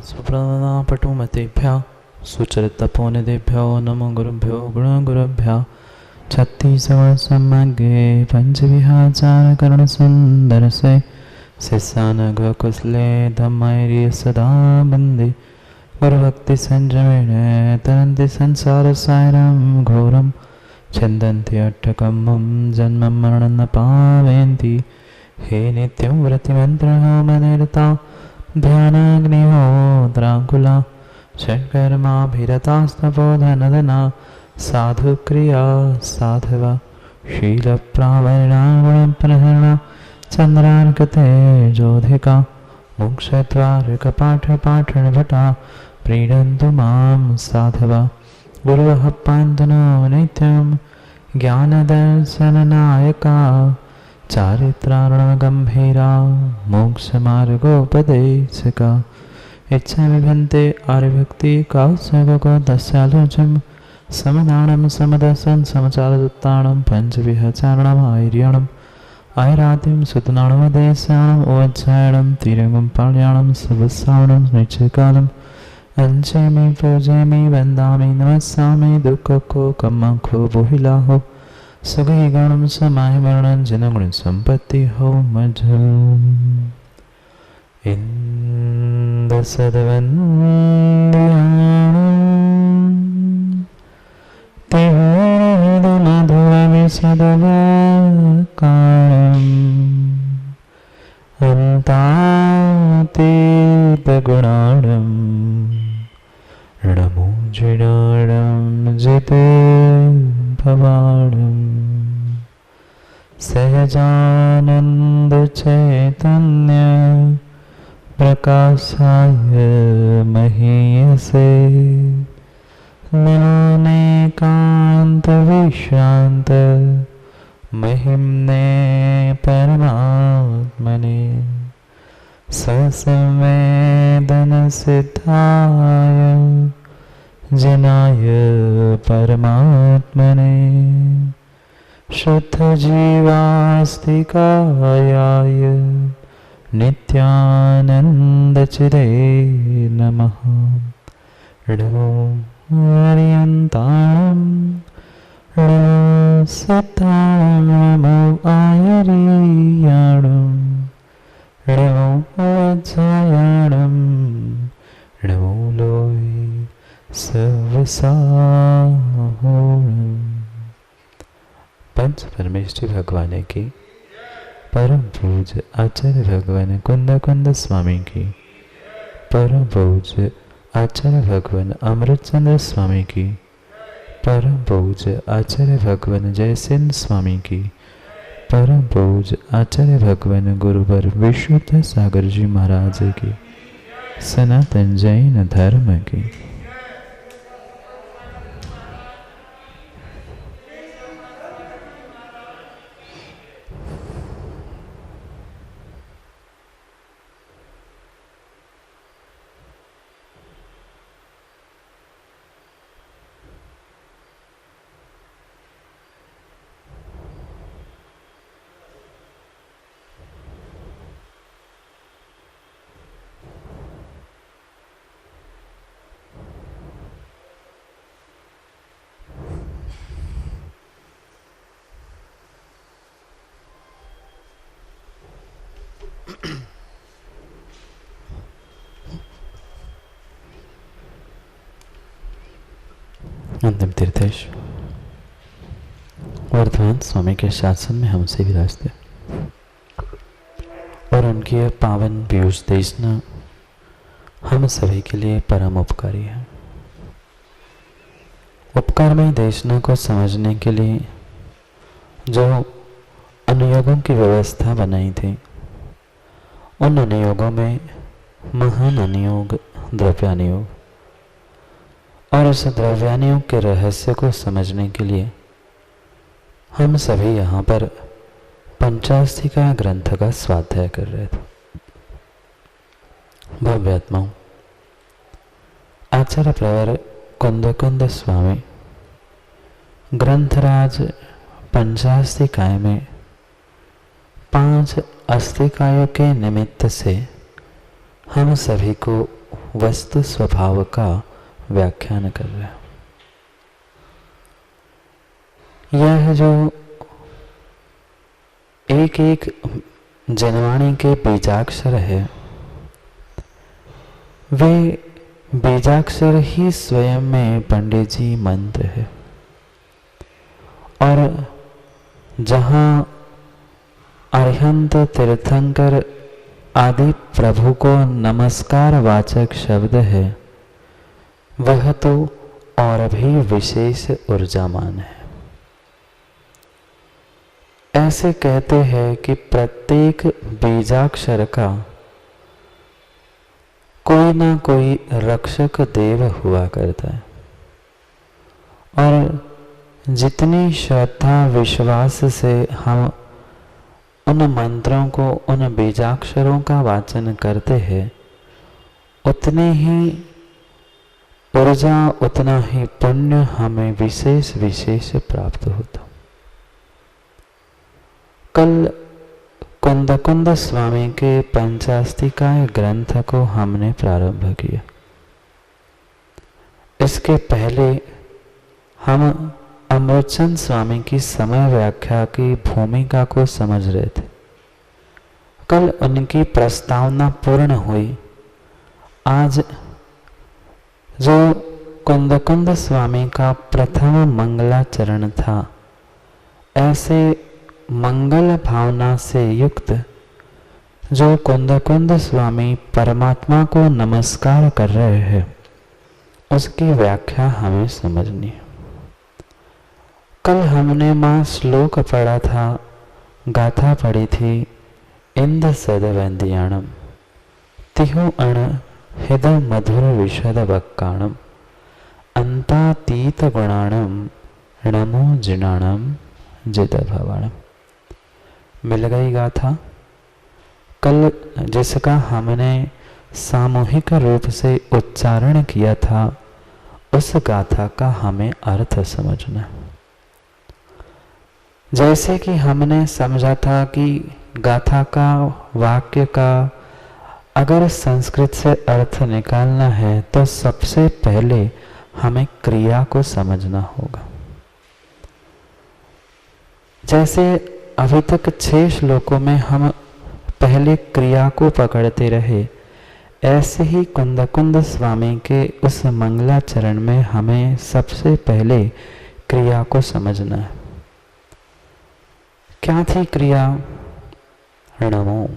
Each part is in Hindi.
सुप्रदा पटुमतेभ्यः सुचरितपोनिदेभ्यो नमो गुरुभ्यो गुणगुरुभ्यः छत्तीसवर्षमग्रे पञ्चविहाचारकरणसुन्दरसे शिष्यानघकुशले धम्मैर्य सदा वन्दे गुरुभक्तिसञ्जमेन तरन्ति संसारसागरं घोरं छन्दन्ति अट्टकम्मं जन्मं मरणं न पावयन्ति हे नित्यं व्रतिमन्त्रः मनिरता ध्यानाग्निहोत्राकुला षट्कर्माभिरतास्तपोधनदना साधुक्रिया साधवा शीलप्रावरणा गुणप्रहरणा चन्द्रार्कतेजोधिका मोक्षद्वारकपाठपाठनभटा प्रीणन्तु मां साधवा गुरवः पान्तु नो नित्यं ज्ञानदर्शननायका चारित्रार्णवगम्भीरा मोक्षमार्गोपदेशका इच्छामि भन्ते आर्यभक्ति कौशको दस्यालोचम् समदानं समदसं समचालदत्तानं पञ्चविहचारणम् आर्याणम् ऐरातिं सुतनाणवदेशाणम् ओज्जायणं तिरङ्गं पाण्याणं सुभस्सावणं निश्चयकालम् अंचेमि पूजेमि वन्दामि नमस्सामि दुःखको कम्मखो बोहिलाहो सुगैगणं समायवर्णं जनगुणसम्पत्ति हो मज्जम् इन्दसद्वन्द्याणम् अन्तातीतगुणाणम् ऋणमोजिनाणं जिते भवाणम् सहजानन्दचैतन्य प्रकाशाय महीयसे नमोऽनेकान्तविश्रान्त महिम्ने परमात्मने ससंवेदनसिद्धाय जनाय परमात्मने शुद्धजीवास्तिकायाय नित्यानन्दचिदे नमः। णोऽर्यन्ताणं णोऽसत्तां नमो आयर्याणं णोऽज्जायाणं णो लोय सर्वसाहोणम्। पंच परमेश्वरी भगवान की परम पूज्य आचार्य भगवान कुंद स्वामी की परम पूज्य आचार्य भगवान अमृतचंद्र स्वामी की परम पूज्य आचार्य भगवान जयसेन स्वामी की परम पूज्य आचार्य भगवान गुरुवर विशुद्ध सागर जी महाराज की सनातन जैन धर्म की अंतिम तीर्थेश वर्धमान स्वामी के शासन में हमसे विराजते और उनकी यह पावन पीयूष देशना हम सभी के लिए परम उपकारी है। उपकारमय देशना को समझने के लिए जो अनुयोगों की व्यवस्था बनाई थी, उन अनुयोगों में महान अनुयोग द्रव्यानुयोग और उस द्रव्यानुयोग के रहस्य को समझने के लिए हम सभी यहाँ पर पंचास्तिका ग्रंथ का स्वाध्याय कर रहे थे। भव्यात्माओं, आचार्य प्रवर कुंद स्वामी ग्रंथराज पंचास्तिकाय में 5 अस्तिकायों के निमित्त से हम सभी को वस्तु स्वभाव का व्याख्यान कर रहे हैं। यह जो एक एक जनवाणी के बीजाक्षर है, वे बीजाक्षर ही स्वयं में पंडित जी मंत्र है। और जहाँ अरिहंत तीर्थंकर आदि प्रभु को नमस्कार वाचक शब्द है, वह तो और भी विशेष ऊर्जामान है। ऐसे कहते हैं कि प्रत्येक बीजाक्षर का कोई ना कोई रक्षक देव हुआ करता है, और जितनी श्रद्धा विश्वास से हम उन मंत्रों को, उन बीजाक्षरों का वाचन करते हैं, उतनी ही ऊर्जा, उतना ही पुण्य हमें विशेष विशेष प्राप्त होता। कल कुंद स्वामी के पंचास्तिकाय ग्रंथ को हमने प्रारंभ किया। इसके पहले हम अमृतचंद स्वामी की समय व्याख्या की भूमिका को समझ रहे थे। कल उनकी प्रस्तावना पूर्ण हुई। आज जो कुंद स्वामी का प्रथम मंगलाचरण था, ऐसे मंगल भावना से युक्त जो कुंद स्वामी परमात्मा को नमस्कार कर रहे हैं, उसकी व्याख्या हमें समझनी है। कल हमने मां श्लोक पढ़ा था, गाथा पढ़ी थी, इंद सदवंदियाणम तिहु अण हिद मधुर विशद वक्काणम अंतातीत गुणाणम नमो जिनाणम जित भवाणम। मिल गई गाथा। कल जिसका हमने सामूहिक रूप से उच्चारण किया था, उस गाथा का हमें अर्थ समझना। जैसे कि हमने समझा था कि गाथा का, वाक्य का अगर संस्कृत से अर्थ निकालना है तो सबसे पहले हमें क्रिया को समझना होगा। जैसे अभी तक 6 श्लोकों में हम पहले क्रिया को पकड़ते रहे, ऐसे ही कुंद स्वामी के उस मंगलाचरण में हमें सबसे पहले क्रिया को समझना है। क्या थी क्रिया? नमो।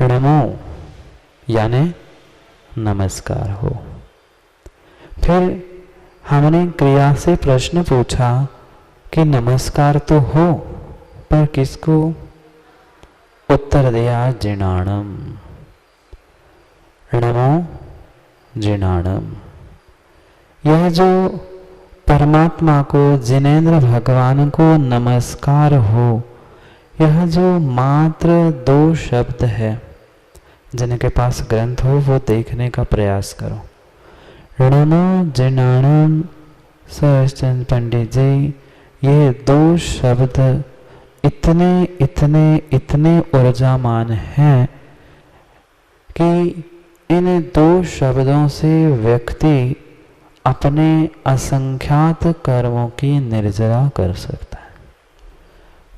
नमो यानी नमस्कार हो। फिर हमने क्रिया से प्रश्न पूछा कि नमस्कार तो हो, पर किसको? उत्तर दिया जिनाणम। नमो जिनाणम। यह जो परमात्मा को, जिनेंद्र भगवान को नमस्कार हो, यह जो मात्र 2 शब्द है, जिनके पास ग्रंथ हो वो देखने का प्रयास करो। नमो जिनाणम सरचंद पंडित जी, ये 2 शब्द इतने इतने इतने ऊर्जामान हैं कि इन 2 शब्दों से व्यक्ति अपने असंख्यात कर्मों की निर्जरा कर सकता है।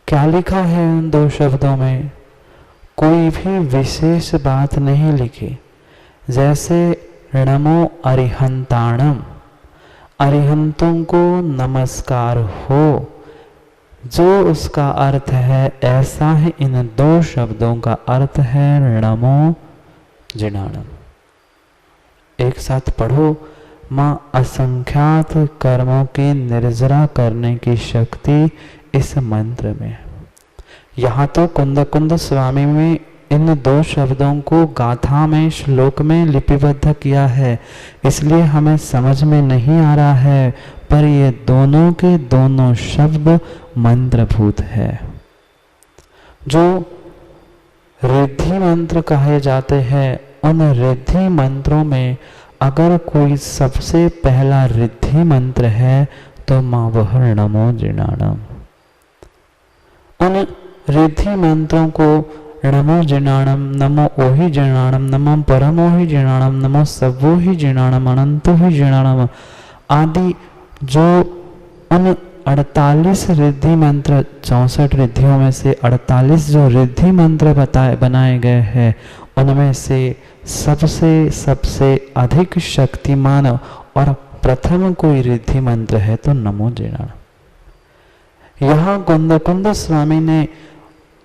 क्या लिखा है उन 2 शब्दों में? कोई भी विशेष बात नहीं लिखी। जैसे नमो अरिहंताणम, अरिहंतों को नमस्कार हो, जो उसका अर्थ है, ऐसा ही इन 2 शब्दों का अर्थ है नमो जिनाणम। एक साथ पढ़ो। मां असंख्यात कर्मों की निर्जरा करने की शक्ति इस मंत्र में है। यहाँ तो कुंद स्वामी में इन 2 शब्दों को गाथा में, श्लोक में लिपिबद्ध किया है, इसलिए हमें समझ में नहीं आ रहा है, पर ये दोनों के दोनों शब्द मंत्रभूत है। जो रिद्धि मंत्र कहे जाते हैं, उन रिद्धि मंत्रों में अगर कोई सबसे पहला रिद्धि मंत्र है तो मां वह नमो जिनाणम। उन रिद्धि मंत्रों को नमो जिनाणम, नमो ओहि जिनाणम, नमो परमो ही जिनाणम, नमो सवो ही जिनाणम, अनंतो ही जिनाणम आदि जो उन 48 रिद्धि मंत्र, 64 रिद्धियों में से 48 जो रिद्धि मंत्र बनाए गए हैं, उनमें से सबसे सबसे अधिक शक्तिमान और प्रथम कोई रिद्धि मंत्र है तो नमो जिनाणम। यहाँ कुंद स्वामी ने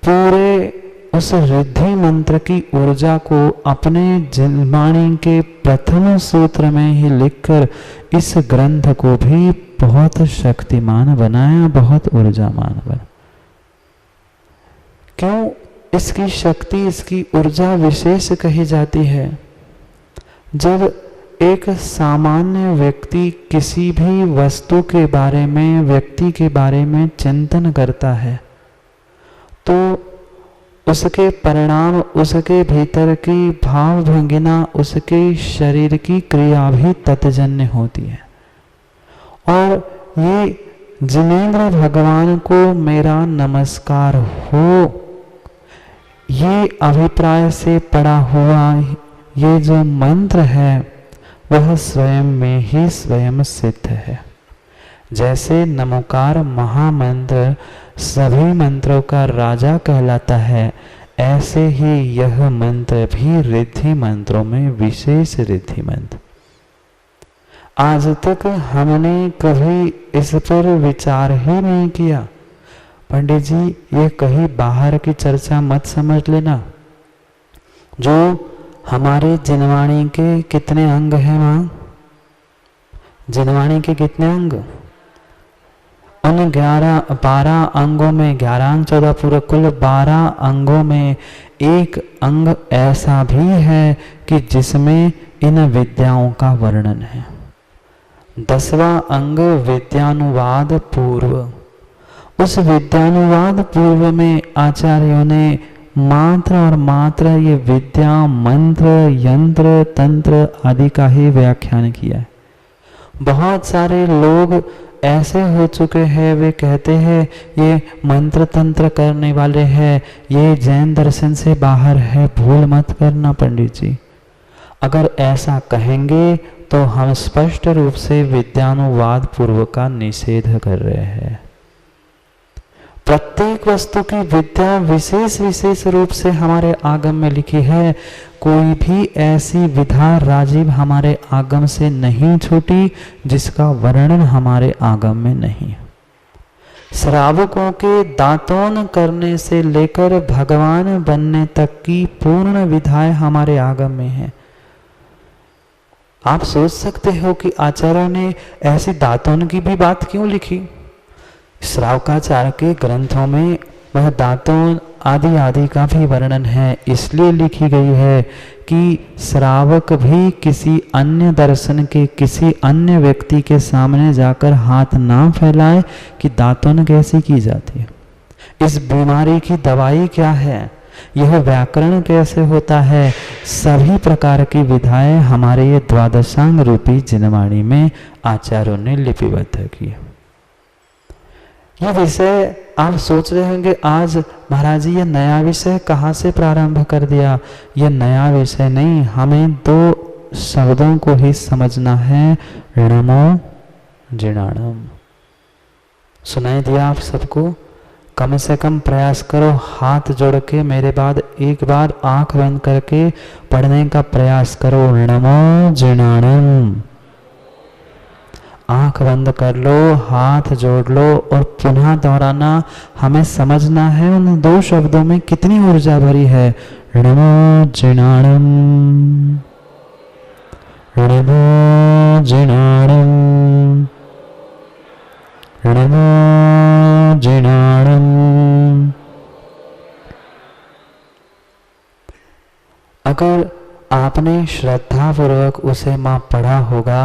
पूरे उस रिद्धि मंत्र की ऊर्जा को अपने जिनवाणी के प्रथम सूत्र में ही लिखकर इस ग्रंथ को भी बहुत शक्तिमान बनाया, बहुत ऊर्जामान बना। क्यों इसकी शक्ति, इसकी ऊर्जा विशेष कही जाती है? जब एक सामान्य व्यक्ति किसी भी वस्तु के बारे में, व्यक्ति के बारे में चिंतन करता है तो उसके परिणाम, उसके भीतर की भाव भंगिना, उसके शरीर की क्रिया भी तत्जन्य होती है। और ये जिनेंद्र भगवान को मेरा नमस्कार हो, ये अभिप्राय से पड़ा हुआ ये जो मंत्र है वह स्वयं में ही स्वयं सिद्ध है। जैसे नमोकार महामंत्र सभी मंत्रों का राजा कहलाता है, ऐसे ही यह मंत्र भी रिद्धि मंत्रों में विशेष रिद्धि मंत्र। आज तक हमने कभी इस पर विचार ही नहीं किया। पंडित जी, ये कहीं बाहर की चर्चा मत समझ लेना। जो हमारे जिनवाणी के कितने अंग हैं मां? जिनवाणी के कितने अंग? उन 12 अंगों में 11 अंग 14 पूरे कुल 12 अंगों में एक अंग ऐसा भी है कि जिसमें इन विद्याओं का वर्णन है। 10वां अंग विद्यानुवाद पूर्व। उस विद्यानुवाद पूर्व में आचार्यों ने मात्र और मात्र ये विद्या, मंत्र, यंत्र, तंत्र आदि का ही व्याख्यान किया है। बहुत सारे लोग ऐसे हो चुके हैं, वे कहते हैं ये मंत्र तंत्र करने वाले हैं, ये जैन दर्शन से बाहर है। भूल मत करना पंडित जी, अगर ऐसा कहेंगे तो हम स्पष्ट रूप से विद्यानुवाद पूर्व का निषेध कर रहे हैं। प्रत्येक वस्तु की विद्या विशेष विशेष रूप से हमारे आगम में लिखी है। कोई भी ऐसी विधा राजीव हमारे आगम से नहीं छूटी जिसका वर्णन हमारे आगम में नहीं। श्रावकों के दातोन करने से लेकर भगवान बनने तक की पूर्ण विधाएं हमारे आगम में है। आप सोच सकते हो कि आचार्यों ने ऐसी दातोन की भी बात क्यों लिखी? श्रावकाचार्य के ग्रंथों में वह दातों आदि आदि का भी वर्णन है, इसलिए लिखी गई है कि श्रावक भी किसी अन्य दर्शन के, किसी अन्य व्यक्ति के सामने जाकर हाथ ना फैलाए कि दातुन कैसी की जाती है, इस बीमारी की दवाई क्या है, यह व्याकरण कैसे होता है। सभी प्रकार की विधाएं हमारे ये द्वादशांग रूपी जिनवाणी में आचार्यों ने लिपिबद्ध की। यह विषय आप सोच रहे होंगे आज महाराज जी ये नया विषय कहाँ से प्रारंभ कर दिया। यह नया विषय नहीं, हमें 2 शब्दों को ही समझना है। नमो जिनाणम सुनाई दिया आप सबको? कम से कम प्रयास करो, हाथ जोड़ के मेरे बाद एक बार आंख बंद करके पढ़ने का प्रयास करो। नमो जिनाणम। आंख बंद कर लो, हाथ जोड़ लो और पुनः दोहराना। हमें समझना है उन 2 शब्दों में कितनी ऊर्जा भरी है। नमो जिनाणम, नमो जिनाणम, नमो जिनाणम। अगर आपने श्रद्धापूर्वक उसे मां पढ़ा होगा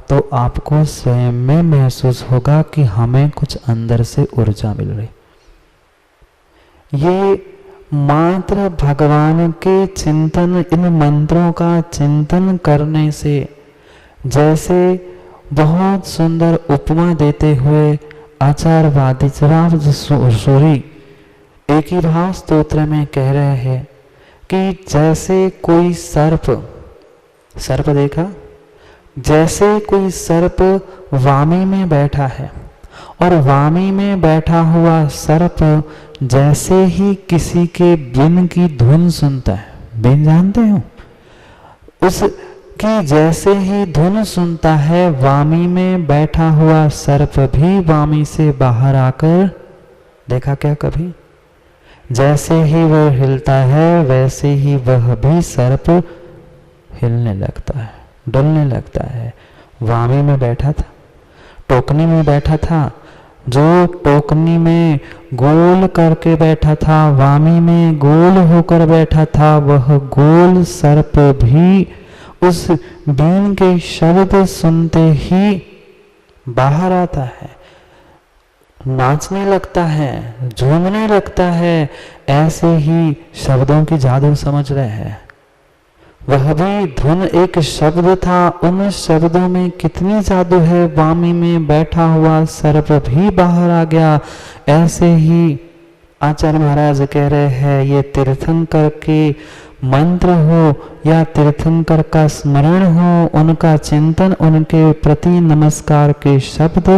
तो आपको स्वयं में महसूस होगा कि हमें कुछ अंदर से ऊर्जा मिल रही। ये मात्र भगवान के चिंतन, इन मंत्रों का चिंतन करने से, जैसे बहुत सुंदर उपमा देते हुए आचार्यवादी सूरी एक ही भाव स्तोत्र में कह रहे हैं कि जैसे कोई सर्प देखा, जैसे कोई सर्प वामी में बैठा है और वामी में बैठा हुआ सर्प जैसे ही किसी के बिन की धुन सुनता है, बिन जानते हो, उसकी जैसे ही धुन सुनता है, वामी में बैठा हुआ सर्प भी वामी से बाहर आकर, देखा क्या कभी? जैसे ही वह हिलता है वैसे ही वह भी सर्प हिलने लगता है, डुलने लगता है। वामी में बैठा था, टोकनी में बैठा था, जो टोकनी में गोल करके बैठा था, वामी में गोल होकर बैठा था, वह गोल सर्प भी उस बीन के शब्द सुनते ही बाहर आता है, नाचने लगता है, झूमने लगता है। ऐसे ही शब्दों की जादू समझ रहे हैं। वह भी धुन एक शब्द था, उन शब्दों में कितनी जादू है। वामी में बैठा हुआ सर्प भी बाहर आ गया। ऐसे ही आचार्य महाराज कह रहे हैं, ये तीर्थंकर के मंत्र हो या तीर्थंकर का स्मरण हो, उनका चिंतन, उनके प्रति नमस्कार के शब्द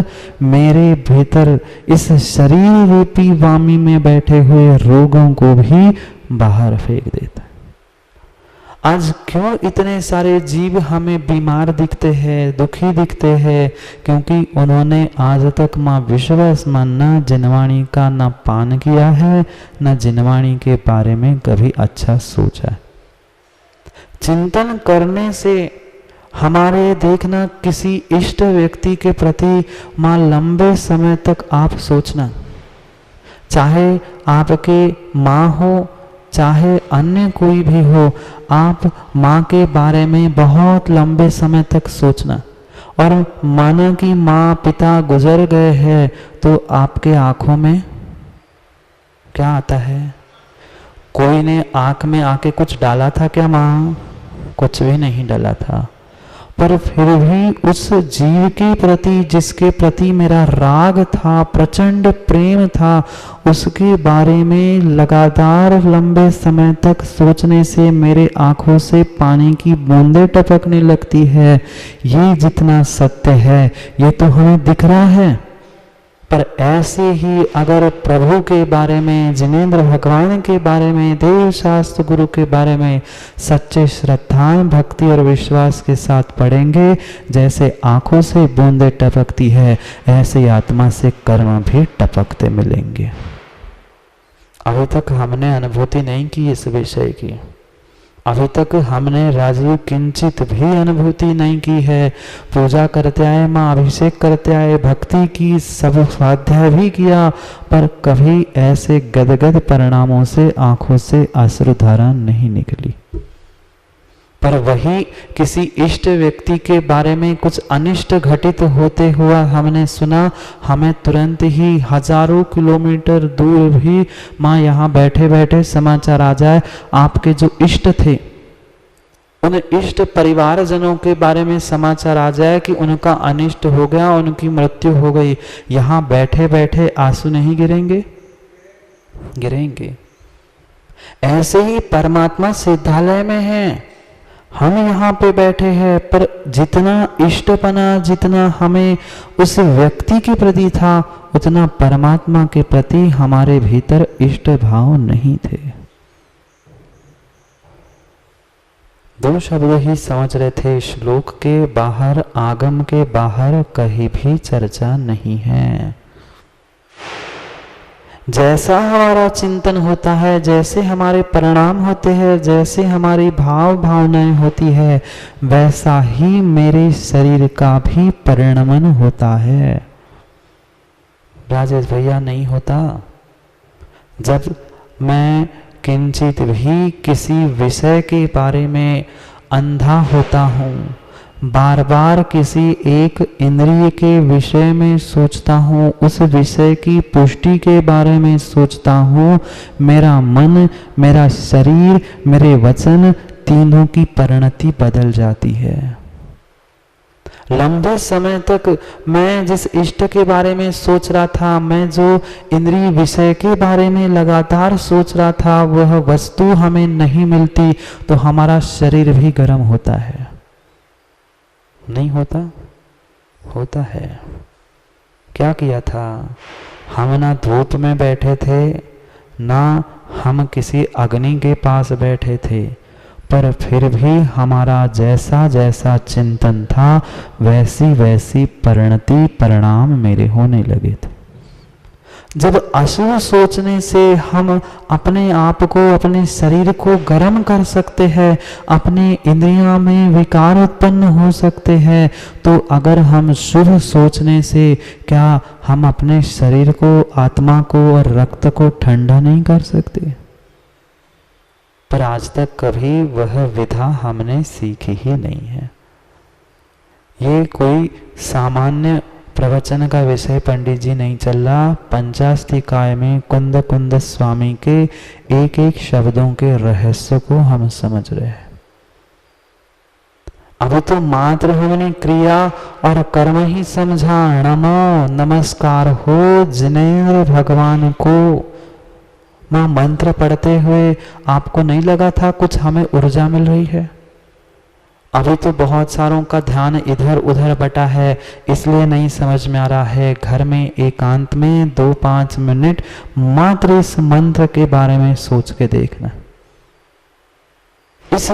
मेरे भीतर इस शरीर रूपी वामी में बैठे हुए रोगों को भी बाहर फेंक देता है। आज क्यों इतने सारे जीव हमें बीमार दिखते हैं, दुखी दिखते हैं? क्योंकि उन्होंने आज तक माँ विश्वस्मा न जिनवाणी का न पान किया है, न जिनवाणी के बारे में कभी अच्छा सोचा। चिंतन करने से हमारे देखना किसी इष्ट व्यक्ति के प्रति माँ लंबे समय तक आप सोचना, चाहे आपके माँ हो चाहे अन्य कोई भी हो, आप माँ के बारे में बहुत लंबे समय तक सोचना। और माना कि माँ पिता गुजर गए हैं तो आपके आंखों में क्या आता है? कोई ने आंख में आके कुछ डाला था क्या? माँ कुछ भी नहीं डाला था, पर फिर भी उस जीव के प्रति जिसके प्रति मेरा राग था, प्रचंड प्रेम था, उसके बारे में लगातार लंबे समय तक सोचने से मेरे आंखों से पानी की बूंदें टपकने लगती है। ये जितना सत्य है ये तो हमें दिख रहा है, पर ऐसे ही अगर प्रभु के बारे में, जिनेंद्र भगवान के बारे में, देव शास्त्र गुरु के बारे में सच्चे श्रद्धा, भक्ति और विश्वास के साथ पढ़ेंगे, जैसे आंखों से बूंदें टपकती है ऐसे आत्मा से कर्म भी टपकते मिलेंगे। अभी तक हमने अनुभूति नहीं की इस विषय की, अभी तक हमने राजीव किंचित भी अनुभूति नहीं की है। पूजा करते आए, माँ अभिषेक करते आए, भक्ति की, सब स्वाध्याय भी किया, पर कभी ऐसे गदगद परिणामों से आंखों से अश्रुधारा नहीं निकली। पर वही किसी इष्ट व्यक्ति के बारे में कुछ अनिष्ट घटित होते हुआ हमने सुना, हमें तुरंत ही हजारों किलोमीटर दूर भी माँ यहाँ बैठे बैठे समाचार आ जाए, आपके जो इष्ट थे उन इष्ट परिवारजनों के बारे में समाचार आ जाए कि उनका अनिष्ट हो गया, उनकी मृत्यु हो गई। यहाँ बैठे बैठे आंसू नहीं गिरेंगे? गिरेंगे। ऐसे ही परमात्मा सिद्धालय में है, हम यहाँ पे बैठे हैं, पर जितना इष्टपना, जितना हमें उस व्यक्ति के प्रति था, उतना परमात्मा के प्रति हमारे भीतर इष्ट भाव नहीं थे। दो शब्द ही समझ रहे थे, श्लोक के बाहर, आगम के बाहर कहीं भी चर्चा नहीं है। जैसा हमारा चिंतन होता है, जैसे हमारे परिणाम होते हैं, जैसे हमारी भाव भावनाएं होती है, वैसा ही मेरे शरीर का भी परिणमन होता है। राजेश भैया नहीं होता? जब मैं किंचित भी किसी विषय के बारे में अंधा होता हूँ, बार बार किसी एक इंद्रिय के विषय में सोचता हूँ, उस विषय की पुष्टि के बारे में सोचता हूँ, मेरा मन, मेरा शरीर, मेरे वचन, तीनों की परिणति बदल जाती है। लंबे समय तक मैं जिस इष्ट के बारे में सोच रहा था, मैं जो इंद्रिय विषय के बारे में लगातार सोच रहा था, वह वस्तु हमें नहीं मिलती तो हमारा शरीर भी गर्म होता है, नहीं होता? होता है। क्या किया था? हम ना धूप में बैठे थे, ना हम किसी अग्नि के पास बैठे थे, पर फिर भी हमारा जैसा जैसा चिंतन था वैसी वैसी परिणति परिणाम मेरे होने लगे थे। जब अशुभ सोचने से हम अपने आप को, अपने शरीर को गर्म कर सकते हैं, अपने इंद्रियों में विकार उत्पन्न हो सकते हैं, तो अगर हम शुभ सोचने से क्या हम अपने शरीर को, आत्मा को और रक्त को ठंडा नहीं कर सकते? पर आज तक कभी वह विधा हमने सीखी ही नहीं है। ये कोई सामान्य प्रवचन का विषय पंडित जी नहीं चल रहा। पंचास्तिकाय में कुंद कुंद स्वामी के एक एक शब्दों के रहस्य को हम समझ रहे हैं। अब तो मात्र हमने क्रिया और कर्म ही समझा। नमो नमस्कार हो जिनेन्द्र भगवान को। मां मंत्र पढ़ते हुए आपको नहीं लगा था कुछ हमें ऊर्जा मिल रही है? अभी तो बहुत सारों का ध्यान इधर उधर बटा है, इसलिए नहीं समझ में आ रहा है। घर में एकांत में 2-5 मिनट मात्र इस मंत्र के बारे में सोच के देखना। इस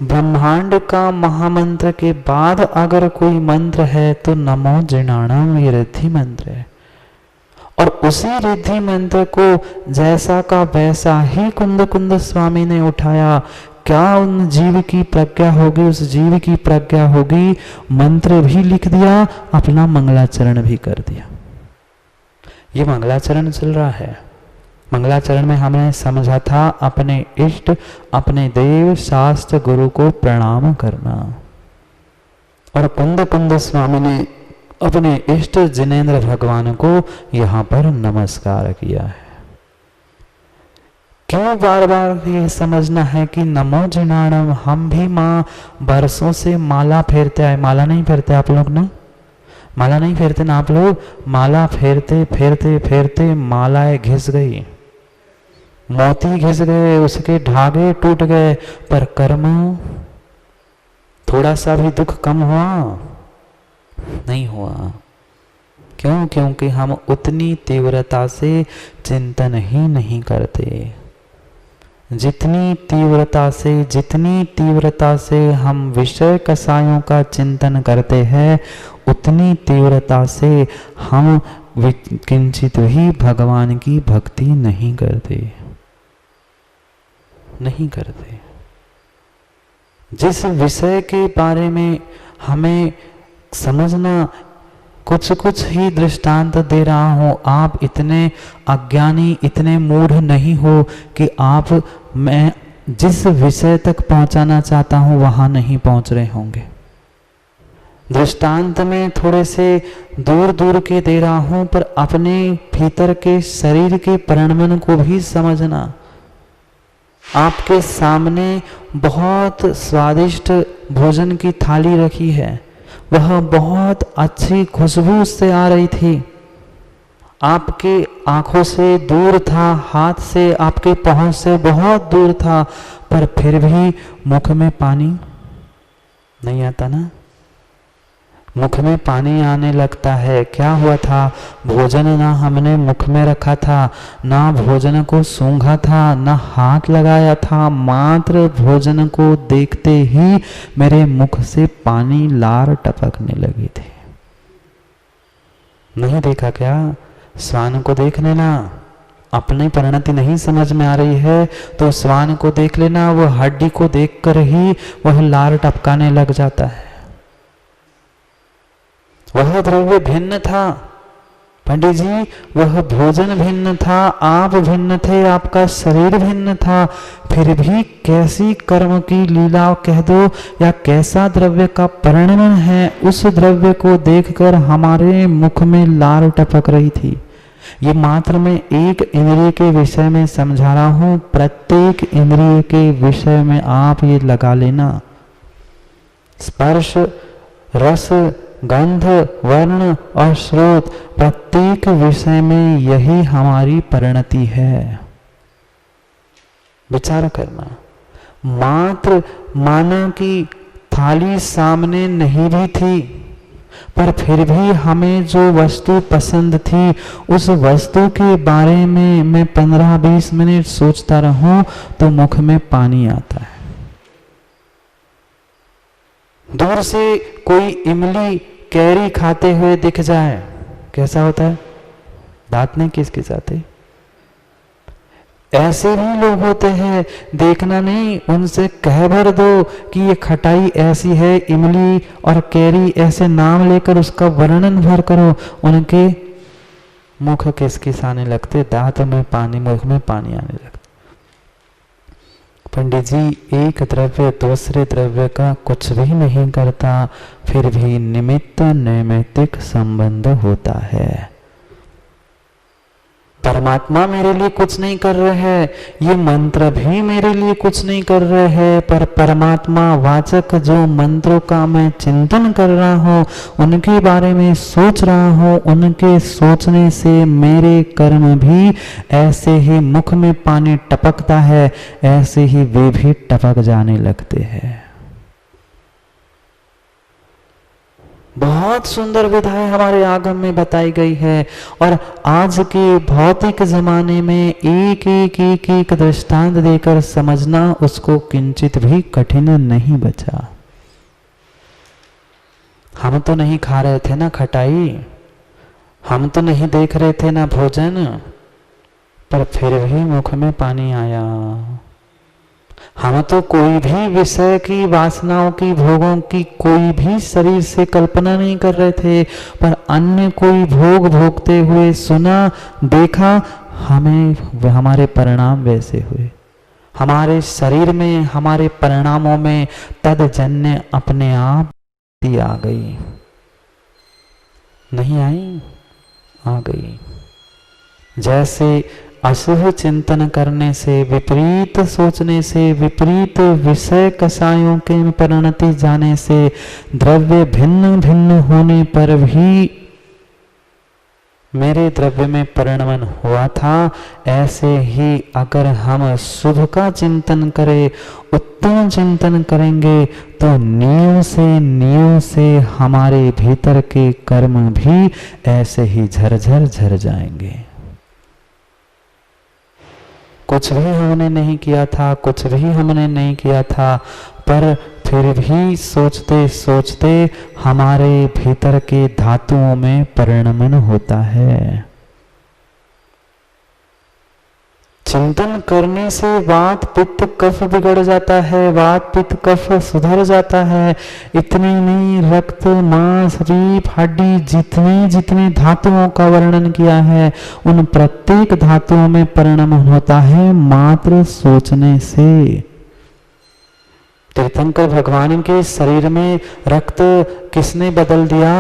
ब्रह्मांड का महामंत्र के बाद अगर कोई मंत्र है तो नमो जिनाणम, ये रिद्धि मंत्र है। और उसी रिद्धि मंत्र को जैसा का वैसा ही कुंद कुंद स्वामी ने उठाया। क्या उन जीव की प्रज्ञा होगी? उस जीव की प्रज्ञा होगी, मंत्र भी लिख दिया, अपना मंगलाचरण भी कर दिया। ये मंगलाचरण चल रहा है। मंगलाचरण में हमने समझा था अपने इष्ट, अपने देव, शास्त्र, गुरु को प्रणाम करना। और कुंद कुंद स्वामी ने अपने इष्ट जिनेन्द्र भगवान को यहां पर नमस्कार किया है। क्यों बार बार ये समझना है कि नमो जिनाणम? हम भी माँ बरसों से माला फेरते आए। माला नहीं फेरते आप लोग ना? माला नहीं फेरते ना आप लोग? माला फेरते फेरते फेरते मालाएं घिस गई, मोती घिस गए, उसके धागे टूट गए, पर कर्म थोड़ा सा भी दुख कम हुआ नहीं हुआ। क्यों? क्योंकि हम उतनी तीव्रता से चिंतन ही नहीं करते। जितनी तीव्रता से हम विषय कसायों का चिंतन करते हैं, उतनी तीव्रता से हम किंचित भी भगवान की भक्ति नहीं करते। जिस विषय के बारे में हमें समझना, कुछ कुछ ही दृष्टांत दे रहा हूं। आप इतने अज्ञानी, इतने मूढ़ नहीं हो कि आप मैं जिस विषय तक पहुंचाना चाहता हूं वहां नहीं पहुंच रहे होंगे। दृष्टांत में थोड़े से दूर दूर के दे रहा हूं, पर अपने भीतर के शरीर के परिणमन को भी समझना। आपके सामने बहुत स्वादिष्ट भोजन की थाली रखी है, वह बहुत अच्छी खुशबू से आ रही थी, आपके आंखों से दूर था, हाथ से, आपके पहुंच से बहुत दूर था, पर फिर भी मुख में पानी नहीं आता ना? मुख में पानी आने लगता है। क्या हुआ था? भोजन ना हमने मुख में रखा था, ना भोजन को सूंघा था, ना हाथ लगाया था, मात्र भोजन को देखते ही मेरे मुख से पानी, लार टपकने लगी थी। नहीं देखा क्या? श्वान को देख लेना। अपनी परिणति नहीं समझ में आ रही है तो श्वान को देख लेना, वह हड्डी को देखकर ही वह लार टपकाने लग जाता है। वह द्रव्य भिन्न था पंडित जी, वह भोजन भिन्न था, आप भिन्न थे, आपका शरीर भिन्न था, फिर भी कैसी कर्म की लीला कह दो या कैसा द्रव्य का परिणमन है, उस द्रव्य को देखकर हमारे मुख में लार टपक रही थी। ये मात्र मैं एक इंद्रिय के विषय में समझा रहा हूं, प्रत्येक इंद्रिय के विषय में आप ये लगा लेना। स्पर्श, रस, गंध, वर्ण और स्रोत, प्रत्येक विषय में यही हमारी परिणति है। विचार करना, मात्र माना कि थाली सामने नहीं भी थी, पर फिर भी हमें जो वस्तु पसंद थी उस वस्तु के बारे में मैं 15-20 मिनट सोचता रहूं तो मुख में पानी आता है। दूर से कोई इमली कैरी खाते हुए दिख जाए, कैसा होता है? दांत नहीं किसके जाते। ऐसे भी लोग होते हैं, देखना नहीं, उनसे कह भर दो कि ये खटाई ऐसी है, इमली और कैरी ऐसे नाम लेकर उसका वर्णन भर करो, उनके मुख किसकिस आने लगते, दांत में पानी, मुख में पानी आने लगता। पंडित जी, एक द्रव्य दूसरे द्रव्य का कुछ भी नहीं करता, फिर भी निमित्त नैमित्तिक संबंध होता है। परमात्मा मेरे लिए कुछ नहीं कर रहे हैं, ये मंत्र भी मेरे लिए कुछ नहीं कर रहे हैं, पर परमात्मा वाचक जो मंत्रों का मैं चिंतन कर रहा हूँ, उनके बारे में सोच रहा हूँ, उनके सोचने से मेरे कर्म भी ऐसे ही मुख में पानी टपकता है, ऐसे ही वे भी टपक जाने लगते हैं। बहुत सुंदर विधाएं हमारे आगम में बताई गई है, और आज के भौतिक जमाने में एक एक दृष्टांत देकर समझना उसको किंचित भी कठिन नहीं बचा। हम तो नहीं खा रहे थे ना खटाई, हम तो नहीं देख रहे थे ना भोजन, पर फिर भी मुख में पानी आया। हम तो कोई भी विषय की, वासनाओं की, भोगों की कोई भी शरीर से कल्पना नहीं कर रहे थे, पर अन्य कोई भोग भोगते हुए सुना, देखा, हमें हमारे परिणाम वैसे हुए। हमारे शरीर में, हमारे परिणामों में तदजन्य अपने आप आ गई, नहीं आई, आ गई। जैसे अशुभ चिंतन करने से, विपरीत सोचने से, विपरीत विषय कषायों के परिणति जाने से द्रव्य भिन्न भिन्न होने पर भी मेरे द्रव्य में परिणमन हुआ था, ऐसे ही अगर हम शुभ का चिंतन करें, उत्तम चिंतन करेंगे, तो नियम से हमारे भीतर के कर्म भी ऐसे ही झरझर झर जाएंगे। कुछ भी हमने नहीं किया था, कुछ भी हमने नहीं किया था, पर फिर भी सोचते सोचते हमारे भीतर के धातुओं में परिणमन होता है। चिंतन करने से वात पित्त कफ बिगड़ जाता है, वात पित्त कफ सुधर जाता है। इतने नहीं, रक्त मांस रीप हड्डी जितने जितने धातुओं का वर्णन किया है, उन प्रत्येक धातुओं में परिणमन होता है मात्र सोचने से। तीर्थंकर भगवान के शरीर में रक्त किसने बदल दिया?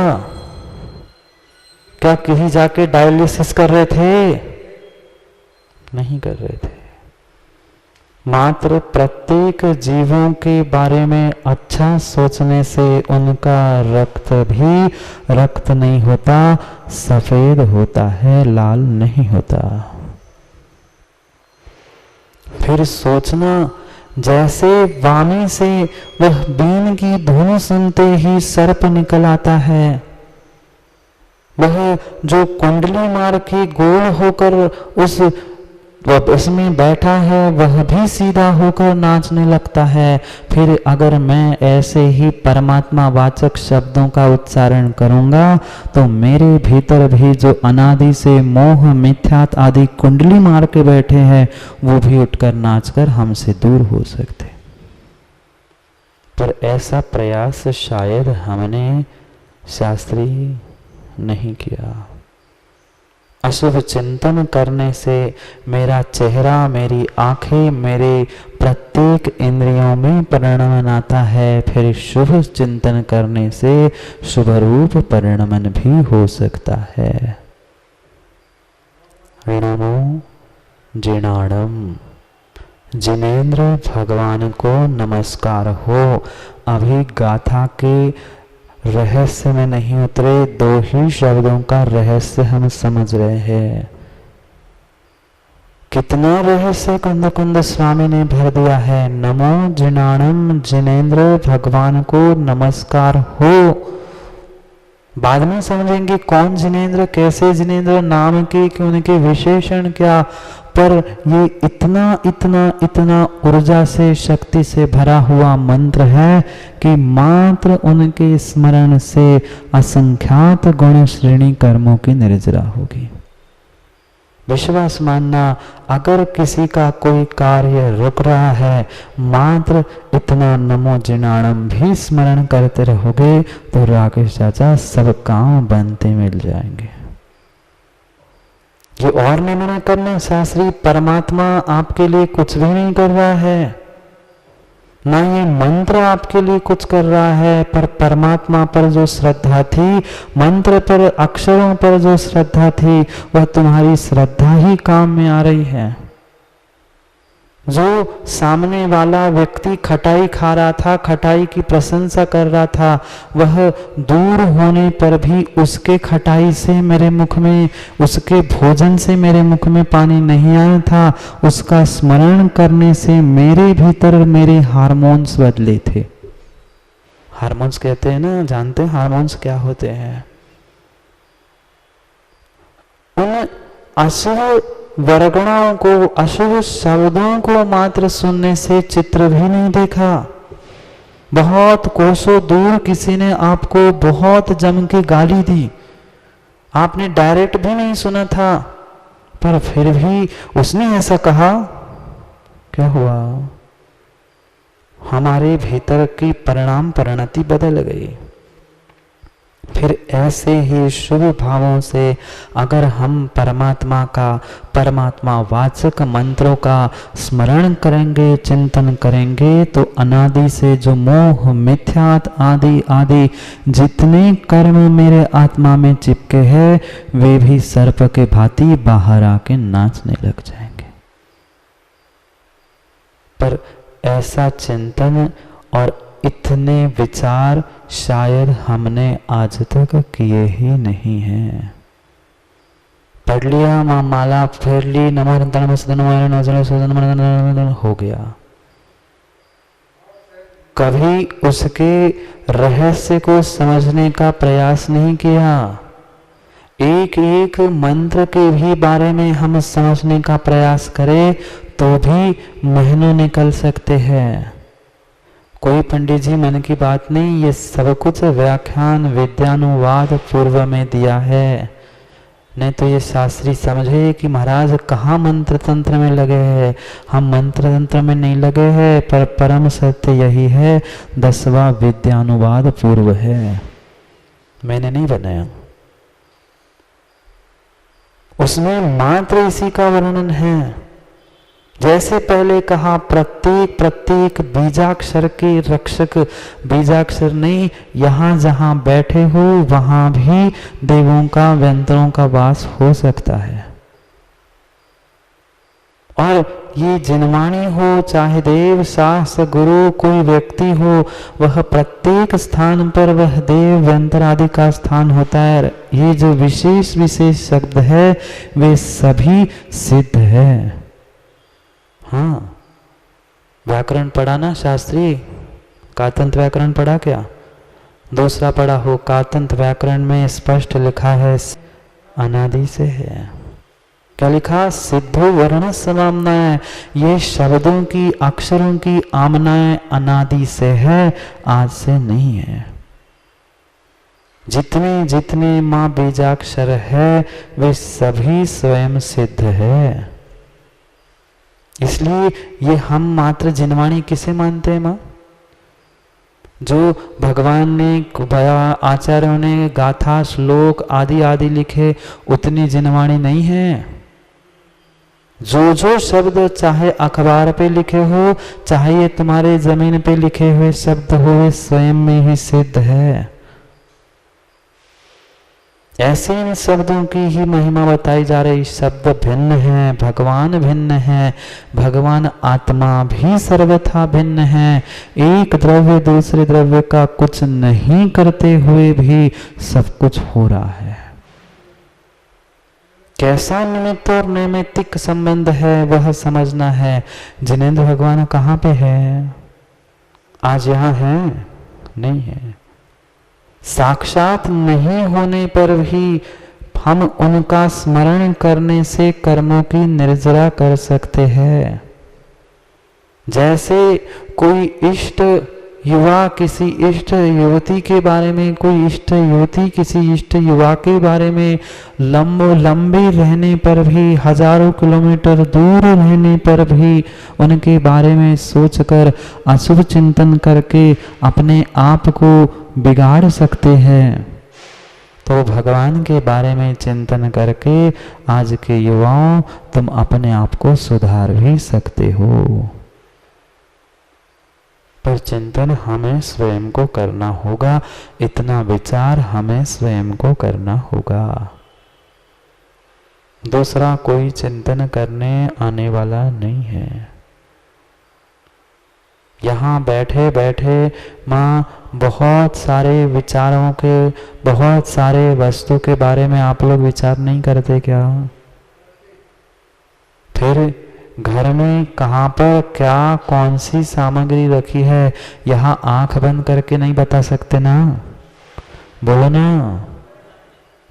क्या कहीं जाके डायलिसिस कर रहे थे? नहीं कर रहे थे। मात्र प्रत्येक जीवों के बारे में अच्छा सोचने से उनका रक्त भी रक्त नहीं होता, सफेद होता है, लाल नहीं होता। फिर सोचना, जैसे वाणी से वह बीन की धुन सुनते ही सर्प निकल आता है, वह जो कुंडली मार के गोल होकर उसमें बैठा है वह भी सीधा होकर नाचने लगता है। फिर अगर मैं ऐसे ही परमात्मा वाचक शब्दों का उच्चारण करूंगा तो मेरे भीतर भी जो अनादि से मोह मिथ्यात आदि कुंडली मार के बैठे हैं वो भी उठकर नाचकर हमसे दूर हो सकते। पर ऐसा प्रयास शायद हमने शास्त्री नहीं किया। अशुभ चिंतन करने से मेरा चेहरा, मेरी आंखें, मेरे प्रत्येक इंद्रियों में परिणमन आता है। फिर शुभ चिंतन करने से शुभ रूप परिणमन भी हो सकता है। नमो जिनाणम, जिनेन्द्र भगवान को नमस्कार हो। अभी गाथा के रहस्य में नहीं उतरे, 2 ही शब्दों का रहस्य हम समझ रहे हैं। कितना रहस्य कुंद कुंद स्वामी ने भर दिया है। नमो जिनाणम, जिनेन्द्र भगवान को नमस्कार हो। बाद में समझेंगे कौन जिनेन्द्र, कैसे जिनेन्द्र, नाम की कि उनके विशेषण क्या, पर ये इतना इतना इतना ऊर्जा से, शक्ति से भरा हुआ मंत्र है कि मात्र उनके स्मरण से असंख्यात गुण श्रेणी कर्मों की निर्जरा होगी। विश्वास मानना, अगर किसी का कोई कार्य रुक रहा है, मात्र इतना नमो जिनाणम भी स्मरण करते रहोगे तो राकेश चाचा सब काम बनते मिल जाएंगे। ये और नहीं मना करना शास्त्री, परमात्मा आपके लिए कुछ भी नहीं कर रहा है, ना ये मंत्र आपके लिए कुछ कर रहा है, पर परमात्मा पर जो श्रद्धा थी, मंत्र पर, अक्षरों पर जो श्रद्धा थी, वह तुम्हारी श्रद्धा ही काम में आ रही है। जो सामने वाला व्यक्ति खटाई खा रहा था, खटाई की प्रशंसा कर रहा था, वह दूर होने पर भी उसके खटाई से मेरे मुख में, उसके भोजन से मेरे मुख में पानी नहीं आया था। उसका स्मरण करने से मेरे भीतर मेरे हार्मोन्स बदले थे। हार्मोन्स कहते हैं ना, जानते हैं हार्मोन्स क्या होते हैं? उन अशुभ वर्गणाओं को, अशुभ शब्दों को मात्र सुनने से चित्र भी नहीं देखा। बहुत कोसों दूर किसी ने आपको बहुत जम के गाली दी, आपने डायरेक्ट भी नहीं सुना था, पर फिर भी उसने ऐसा कहा, क्या हुआ? हमारे भीतर की परिणाम परिणति बदल गई। फिर ऐसे ही शुभ भावों से अगर हम परमात्मा का, परमात्मा वाचक मंत्रों का स्मरण करेंगे, चिंतन करेंगे, तो अनादि से जो मोह, मिथ्यात आदि आदि जितने कर्म मेरे आत्मा में चिपके हैं, वे भी सर्प के भांति बाहर आके नाचने लग जाएंगे। पर ऐसा चिंतन और इतने विचार शायद हमने आज तक किए ही नहीं हैं। पढ़ लिया, माला फेर ली, हो गया, कभी उसके रहस्य को समझने का प्रयास नहीं किया। एक एक मंत्र के भी बारे में हम समझने का प्रयास करें तो भी महीनों निकल सकते हैं। कोई पंडित जी मन की बात नहीं, ये सब कुछ व्याख्यान विद्यानुवाद पूर्व में दिया है। नहीं तो ये शास्त्री समझे कि महाराज कहाँ मंत्र तंत्र में लगे हैं। हम मंत्र तंत्र में नहीं लगे हैं, पर परम सत्य यही है, 10वां विद्यानुवाद पूर्व है, मैंने नहीं बनाया। उसमें मात्र इसी का वर्णन है। जैसे पहले कहा, प्रत्येक प्रत्येक बीजाक्षर के रक्षक, बीजाक्षर नहीं, यहाँ जहाँ बैठे हो वहां भी देवों का, व्यंतरों का वास हो सकता है। और ये जिनवाणी हो, चाहे देव, शास्त्र, गुरु, कोई व्यक्ति हो, वह प्रत्येक स्थान पर वह देव, व्यंतर आदि का स्थान होता है। ये जो विशेष विशेष शब्द है वे सभी सिद्ध है। हाँ, व्याकरण पढ़ा ना शास्त्री, कातंत व्याकरण पढ़ा क्या? दूसरा पढ़ा हो, कातंत व्याकरण में स्पष्ट लिखा है अनादि से है। क्या लिखा? सिद्धो वर्ण समामनाएं, ये शब्दों की, अक्षरों की आमनाएं अनादि से है, आज से नहीं है। जितने जितने माँ बीजाक्षर है वे सभी स्वयं सिद्ध है। इसलिए ये हम मात्र जिनवाणी किसे मानते हैं माँ? जो भगवान ने, आचार्यों ने गाथा, श्लोक आदि आदि लिखे, उतनी जिनवाणी नहीं है। जो जो शब्द चाहे अखबार पे लिखे हो, चाहे ये तुम्हारे जमीन पे लिखे हुए शब्द हो, वे स्वयं में ही सिद्ध है। ऐसे इन शब्दों की ही महिमा बताई जा रही। शब्द भिन्न है, भगवान भिन्न है, भगवान आत्मा भी सर्वथा भिन्न है। एक द्रव्य दूसरे द्रव्य का कुछ नहीं करते हुए भी सब कुछ हो रहा है। कैसा निमित्त और नैमित्तिक संबंध है वह समझना है। जिनेंद्र भगवान कहाँ पे है? आज यहाँ है? नहीं है। साक्षात नहीं होने पर भी हम उनका स्मरण करने से कर्मों की निर्जरा कर सकते हैं। जैसे कोई इष्ट युवा किसी इष्ट युवती के बारे में, कोई इष्ट युवती किसी इष्ट युवा के बारे में लंबे रहने पर भी, हजारों किलोमीटर दूर रहने पर भी उनके बारे में सोचकर अशुभ चिंतन करके अपने आप को बिगाड़ सकते हैं, तो भगवान के बारे में चिंतन करके आज के युवाओं तुम अपने आप को सुधार भी सकते हो। पर चिंतन हमें स्वयं को करना होगा, इतना विचार हमें स्वयं को करना होगा। दूसरा कोई चिंतन करने आने वाला नहीं है। यहाँ बैठे बैठे माँ बहुत सारे विचारों के, बहुत सारे वस्तु के बारे में आप लोग विचार नहीं करते क्या? फिर घर में कहाँ पर क्या कौन सी सामग्री रखी है, यहाँ आंख बंद करके नहीं बता सकते ना? बोलो ना,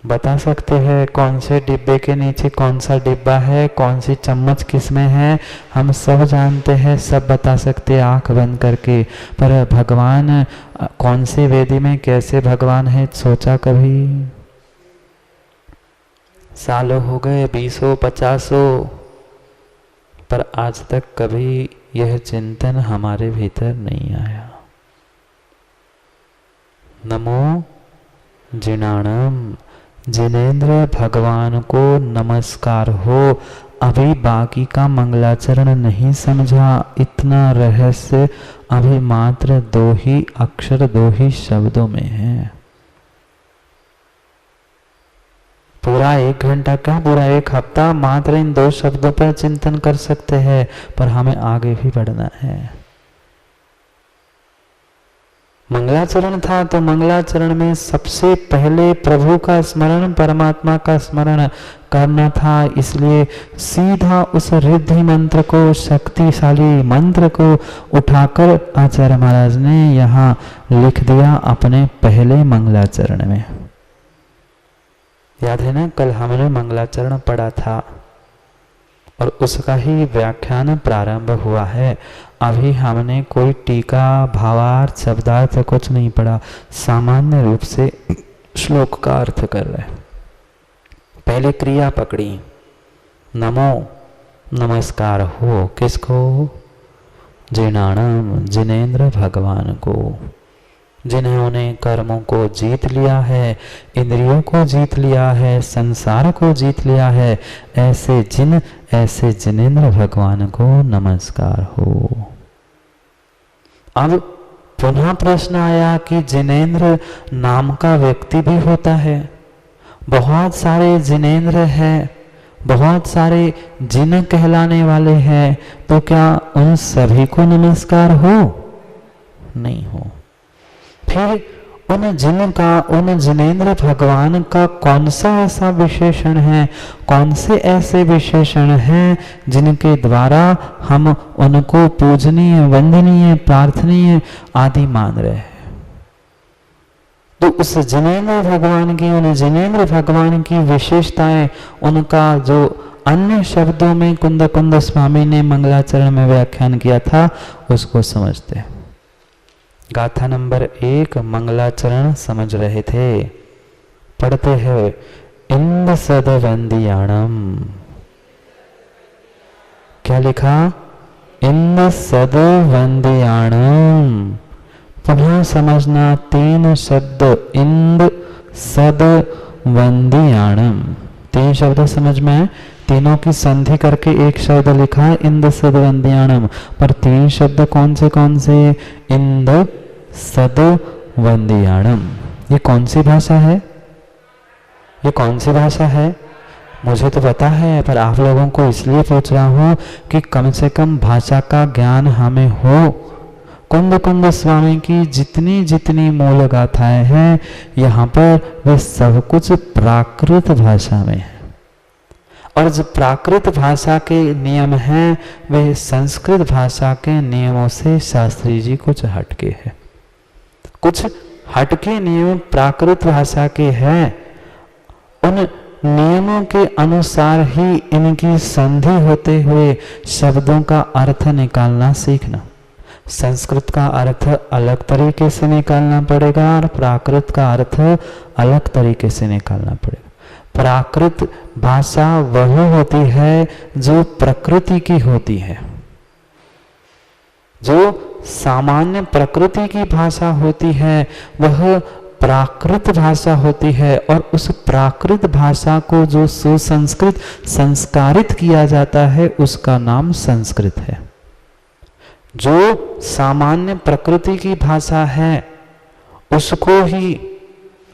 बता सकते हैं कौन से डिब्बे के नीचे कौन सा डिब्बा है, कौन सी चम्मच किस में है, हम सब जानते हैं, सब बता सकते हैं आंख बंद करके। पर भगवान कौन से वेदी में कैसे भगवान है सोचा कभी? सालों हो गए, 20 50, पर आज तक कभी यह चिंतन हमारे भीतर नहीं आया। नमो जिनाणम, जिनेंद्र भगवान को नमस्कार हो। अभी बाकी का मंगलाचरण नहीं समझा, इतना रहस्य अभी मात्र 2 ही अक्षर 2 ही शब्दों में है। पूरा 1 घंटा का, पूरा 1 हफ्ता मात्र इन 2 शब्दों पर चिंतन कर सकते हैं, पर हमें आगे भी बढ़ना है। मंगलाचरण था तो मंगलाचरण में सबसे पहले प्रभु का स्मरण, परमात्मा का स्मरण करना था। इसलिए सीधा उस रिद्धि मंत्र को, शक्तिशाली मंत्र को उठाकर आचार्य महाराज ने यहाँ लिख दिया अपने पहले मंगलाचरण में। याद है ना, कल हमने मंगलाचरण पढ़ा था और उसका ही व्याख्यान प्रारंभ हुआ है। अभी हमने कोई टीका, भावार्थ, शब्दार्थ कुछ नहीं पढ़ा, सामान्य रूप से श्लोक का अर्थ कर रहे। पहले क्रिया पकड़ी, नमो, नमस्कार हो किसको? जिनाणम, जिनेंद्र भगवान को, जिन्होंने कर्मों को जीत लिया है, इंद्रियों को जीत लिया है, संसार को जीत लिया है। ऐसे जिनेंद्र भगवान को नमस्कार हो। अब पुनः प्रश्न आया कि जिनेंद्र नाम का व्यक्ति भी होता है। बहुत सारे जिनेंद्र हैं, बहुत सारे जिन कहलाने वाले हैं, तो क्या उन सभी को नमस्कार हो? नहीं हो। फिर उन जिनेंद्र भगवान का कौन सा ऐसा विशेषण है, कौन से ऐसे विशेषण हैं जिनके द्वारा हम उनको पूजनीय, वंदनीय, प्रार्थनीय आदि मान रहे हैं? तो उस जिनेंद्र भगवान की, उन जिनेंद्र भगवान की विशेषताएं, उनका जो अन्य शब्दों में कुंद स्वामी ने मंगलाचरण में व्याख्यान किया था, उसको समझते हैं। गाथा नंबर 1 मंगलाचरण समझ रहे थे, पढ़ते हैं। इंद सदवंदियाणम, क्या लिखा? इंद सदवंदियाणम। पुनः समझना, 3 शब्द, इंद सदवंदियाणम, 3 शब्द समझ में आए। तीनों की संधि करके एक शब्द लिखा है इंद सदवंदियाणम, पर 3 शब्द कौन से? इंद सदवंदियाणम। ये कौन सी भाषा है? ये कौन सी भाषा है? मुझे तो पता है, पर आप लोगों को इसलिए पूछ रहा हूँ कि कम से कम भाषा का ज्ञान हमें हो। कुंद कुंद स्वामी की जितनी जितनी मूल गाथाएं हैं यहाँ पर, वे सब कुछ प्राकृत भाषा में है। और जो प्राकृत भाषा के नियम हैं वे संस्कृत भाषा के नियमों से शास्त्री जी कुछ हटके है। कुछ हटके नियम प्राकृत भाषा के हैं। उन नियमों के अनुसार ही इनकी संधि होते हुए शब्दों का अर्थ निकालना सीखना। संस्कृत का अर्थ अलग तरीके से निकालना पड़ेगा और प्राकृत का अर्थ अलग तरीके से निकालना पड़ेगा। प्राकृत भाषा वह होती है जो प्रकृति की होती है, जो सामान्य प्रकृति की भाषा होती है वह प्राकृत भाषा होती है। और उस प्राकृत भाषा को जो सुसंस्कृत संस्कारित किया जाता है उसका नाम संस्कृत है। जो सामान्य प्रकृति की भाषा है उसको ही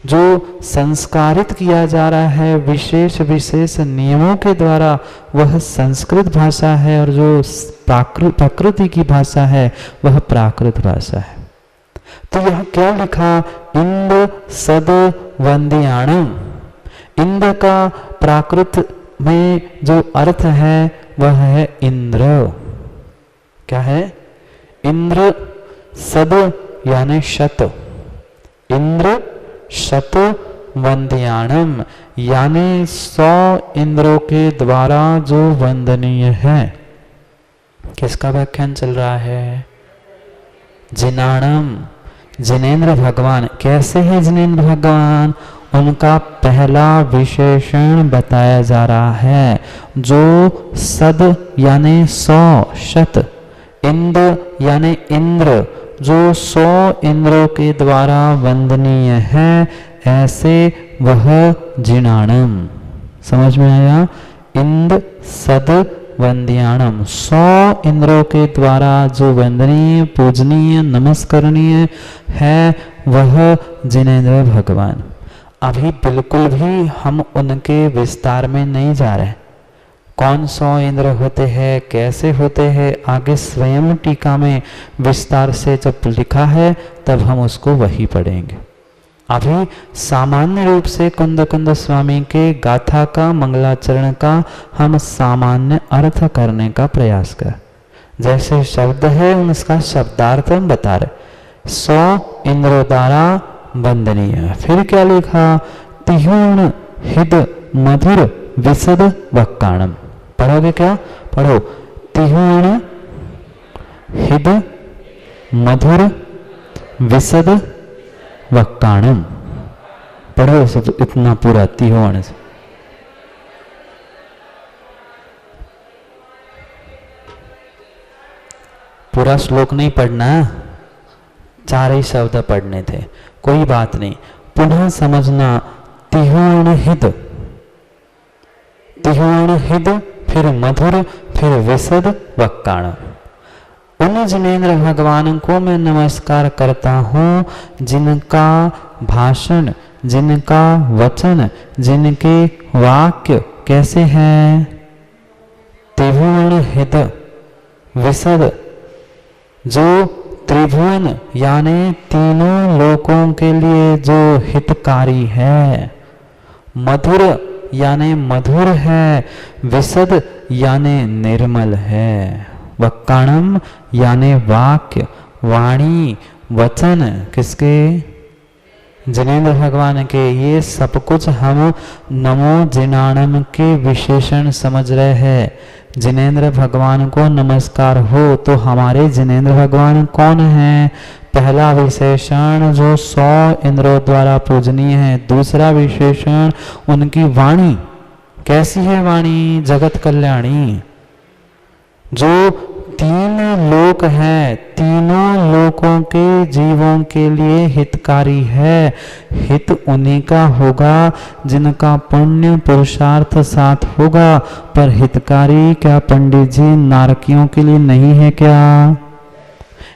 जो संस्कारित किया जा रहा है विशेष विशेष नियमों के द्वारा, वह संस्कृत भाषा है। और जो प्रकृति की भाषा है वह प्राकृत भाषा है। तो यह क्या लिखा? इंद्र सद वंद्याणम। इंद्र का प्राकृत में जो अर्थ है वह है इंद्र। क्या है? इंद्र सद यानी शत। इंद्र शत वंद्याणम यानी 100 इंद्रों के द्वारा जो वंदनीय है। किसका व्याख्यान चल रहा है? जिनाणम, जिनेन्द्र भगवान। कैसे हैं जिनेन्द्र भगवान? उनका पहला विशेषण बताया जा रहा है, जो सद यानी 100, शत, इंद्र यानी इंद्र, जो 100 इंद्रों के द्वारा वंदनीय है, ऐसे वह जिनाणम। समझ में आया? इंद्र सद वंद्याणम, 100 इंद्रों के द्वारा जो वंदनीय, पूजनीय, नमस्करणीय है वह जिनेन्द्र भगवान। अभी बिल्कुल भी हम उनके विस्तार में नहीं जा रहे। कौन 100 इंद्र होते हैं, कैसे होते हैं, आगे स्वयं टीका में विस्तार से जब लिखा है तब हम उसको वही पढ़ेंगे। अभी सामान्य रूप से कुंद कुंद स्वामी के गाथा का, मंगलाचरण का हम सामान्य अर्थ करने का प्रयास कर। जैसे शब्द है उसका शब्दार्थ हम बता रहे। 100 इंद्रों द्वारा वंदनीय। फिर क्या लिखा? तिहुण हिद मधुर विशद वक्काणम। पढ़ोगे क्या? पढ़ो। तिहुण हिद मधुर विशद वक्काणम। पढ़ो इतना पूरा तिहुण से। पूरा श्लोक नहीं पढ़ना, 4 ही शब्द पढ़ने थे, कोई बात नहीं। पुनः समझना। तिहुण हिद, तिहुण हिद, फिर मधुर, फिर विशद वक्काण। उन जिनेन्द्र भगवान को मैं नमस्कार करता हूँ जिनका भाषण, जिनका वचन, जिनके वाक्य कैसे हैं? त्रिभुवन हित विशद, जो त्रिभुवन यानी तीनों लोकों के लिए जो हितकारी है। मधुर यानी मधुर है, विशद यानी निर्मल है, वक्काणम यानी वाक्य, वाणी, वचन किसके? जिनेन्द्र भगवान के। ये सब कुछ हम नमो जिनाणम के विशेषण समझ रहे हैं। जिनेन्द्र भगवान को नमस्कार हो तो हमारे जिनेन्द्र भगवान कौन है? पहला विशेषण जो 100 इंद्रों द्वारा पूजनीय है। दूसरा विशेषण उनकी वाणी। कैसी है वाणी? जगत कल्याणी। जो 3 लोक है, तीनों लोकों के जीवों के लिए हितकारी है। हित उन्हीं का होगा जिनका पुण्य पुरुषार्थ साथ होगा। पर हितकारी क्या पंडित जी नारकियों के लिए नहीं है क्या?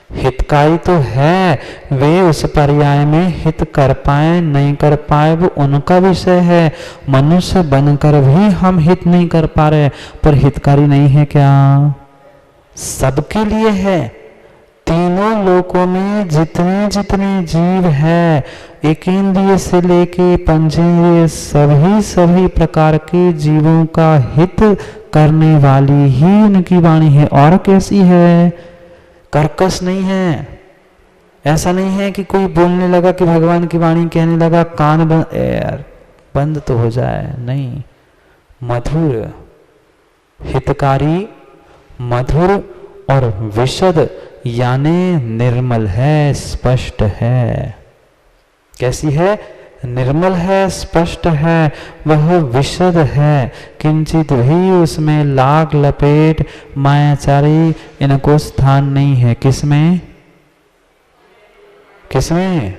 हितकारी तो है, वे उस पर्याय में हित कर पाए नहीं कर पाए वो उनका विषय है। मनुष्य बनकर भी हम हित नहीं कर पा रहे, पर हितकारी नहीं है क्या? सबके लिए है। तीनों लोकों में जितने जितने जीव है, एक इंद्रिय से लेके पंचेंद्रिय सभी प्रकार के जीवों का हित करने वाली ही उनकी वाणी है। और कैसी है? कर्कश नहीं है। ऐसा नहीं है कि कोई बोलने लगा कि भगवान की वाणी कहने लगा कान बंद तो हो जाए, नहीं, मधुर, हितकारी, मधुर और विशद यानी निर्मल है, स्पष्ट है। कैसी है? निर्मल है, स्पष्ट है, वह विशद है, किंचित भी उसमें लाग लपेट मायाचारी इनको स्थान नहीं है। किसमें? किसमें?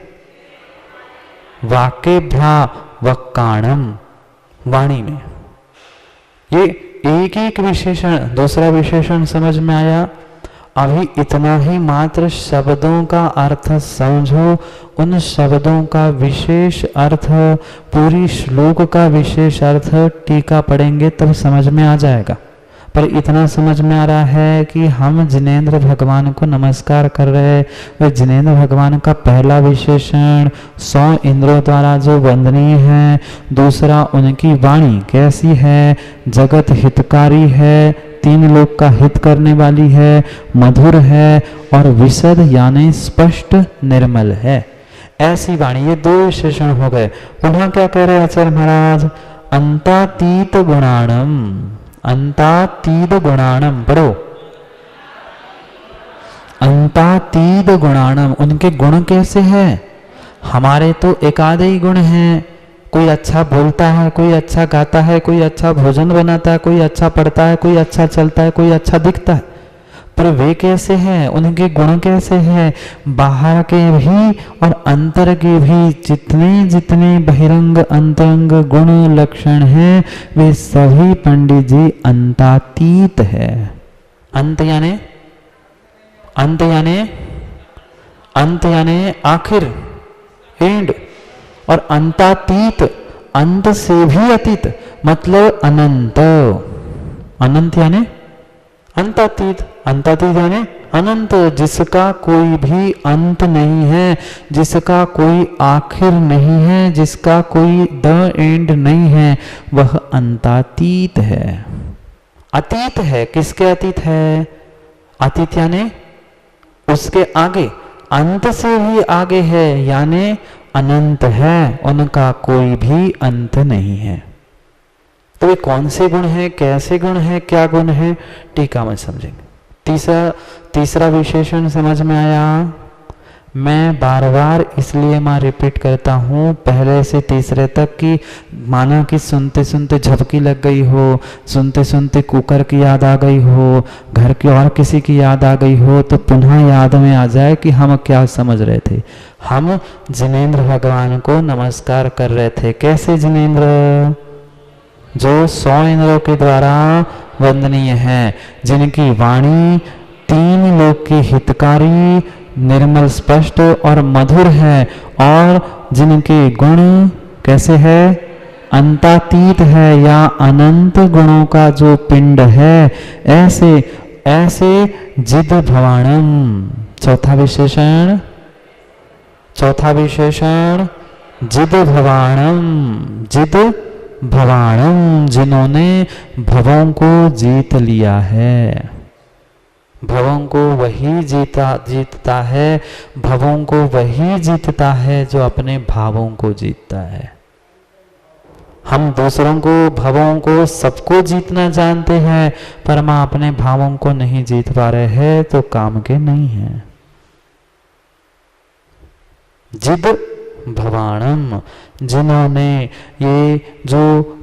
वाक्यभ्या वक्काणम, वाणी में। ये एक एक विशेषण, दूसरा विशेषण समझ में आया? अभी इतना ही मात्र शब्दों का अर्थ समझो, उन शब्दों का विशेष अर्थ, पूरी श्लोक का विशेष अर्थ टीका पढ़ेंगे तब समझ में आ जाएगा। पर इतना समझ में आ रहा है कि हम जिनेंद्र भगवान को नमस्कार कर रहे हैं। वह जिनेंद्र भगवान का पहला विशेषण 100 इंद्रों द्वारा जो वंदनीय है, दूसरा उनकी वाणी कैसी है? जगत हितकारी है, तीन लोक का हित करने वाली है, मधुर है और विशद यानी स्पष्ट निर्मल है। ऐसी वाणी, ये दो विशेषण हो गए। पुनः क्या कह रहे आचार्य महाराज? अंतातीत गुणाणम, अंतातीत गुणाणम पढ़ो। अंतातीत गुणाणम, उनके गुण कैसे हैं? हमारे तो एकाध ही गुण हैं। कोई अच्छा बोलता है, कोई अच्छा गाता है, कोई अच्छा भोजन बनाता है, कोई अच्छा पढ़ता है, कोई अच्छा चलता है, कोई अच्छा दिखता है। पर वे कैसे हैं? उनके गुण कैसे हैं? बाहर के भी और अंतर के भी जितने जितने बहिरंग अंतरंग गुण लक्षण हैं, वे सभी पंडित जी अंतातीत है। अंत यानी अंत यानी अंत यानी आखिर, एंड, और अंतातीत अंत से भी अतीत, मतलब अनंत। अनंत यानी अंतातीत, अंतातीत यानी अनंत, जिसका कोई भी अंत नहीं है, जिसका कोई आखिर नहीं है, जिसका कोई द एंड नहीं है, वह अंतातीत है। अतीत है, किसके अतीत है? अतीत यानी उसके आगे, अंत से भी आगे है, यानी अनंत है, उनका कोई भी अंत नहीं है। तो ये कौन से गुण हैं, कैसे गुण हैं, क्या गुण हैं, टीका में समझेंगे। तीसरा विशेषण समझ में आया? मैं बार बार इसलिए मैं रिपीट करता हूँ पहले से तीसरे तक कि माना कि सुनते सुनते झपकी लग गई हो, सुनते सुनते कुकर की याद आ गई हो, घर की और किसी की याद आ गई हो, तो पुनः याद में आ जाए कि हम क्या समझ रहे थे। हम जिनेंद्र भगवान को नमस्कार कर रहे थे। कैसे जिनेंद्र? जो 100 इंद्रों के द्वारा वंदनीय है, जिनकी वाणी तीन लोक की हितकारी, निर्मल, स्पष्ट और मधुर है, और जिनके गुण कैसे है? अंतातीत है या अनंत गुणों का जो पिंड है। ऐसे ऐसे जिद भवाणम, चौथा विशेषण, चौथा विशेषण जिद भवाणम, जिद भवाणम, जिन्होंने भवों को जीत लिया है। भवों को वही जीतता है, भवों को वही जीतता है जो अपने भावों को जीतता है। हम दूसरों को, भवों को, सबको जीतना जानते हैं, पर हम अपने भावों को नहीं जीत पा रहे हैं, तो काम के नहीं हैं। जिद भवाणम, जिन्होंने ये जो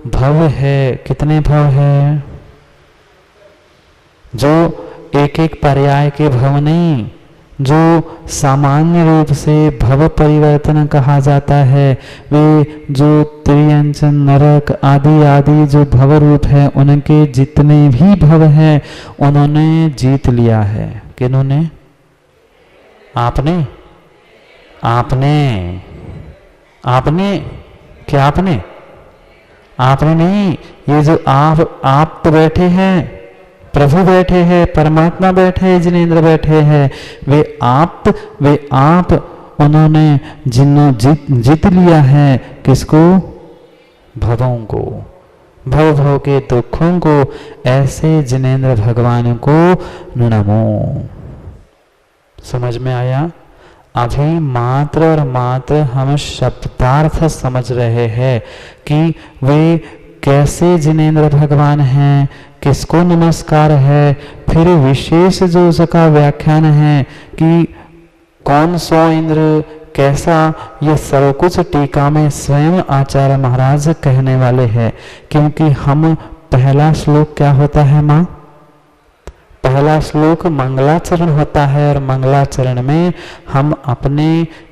भव है, कितने भव है? जो एक एक पर्याय के भव नहीं, जो सामान्य रूप से भव परिवर्तन कहा जाता है, वे जो त्रियंचन, नरक आदि आदि जो भव रूप है, उनके जितने भी भव हैं उन्होंने जीत लिया है। किन्होंने? आपने आपने आपने क्या आपने आपने नहीं, ये जो आप तो बैठे हैं, प्रभु बैठे हैं, परमात्मा बैठे हैं, जिनेंद्र बैठे हैं, वे आप उन्होंने जीत लिया है किसको? भवों को, भव के दुखों को। ऐसे जिनेंद्र भगवान को नमो। समझ में आया? अभी मात्र और मात्र हम शब्दार्थ समझ रहे हैं कि वे कैसे जिनेंद्र भगवान हैं, किसको नमस्कार है। फिर विशेष जो उसका व्याख्यान है कि कौन सो इंद्र, कैसा, ये सब कुछ टीका में स्वयं आचार्य महाराज कहने वाले हैं। क्योंकि हम पहला श्लोक क्या होता है माँ? पहला श्लोक मंगलाचरण होता है, और मंगलाचरण में हम अपने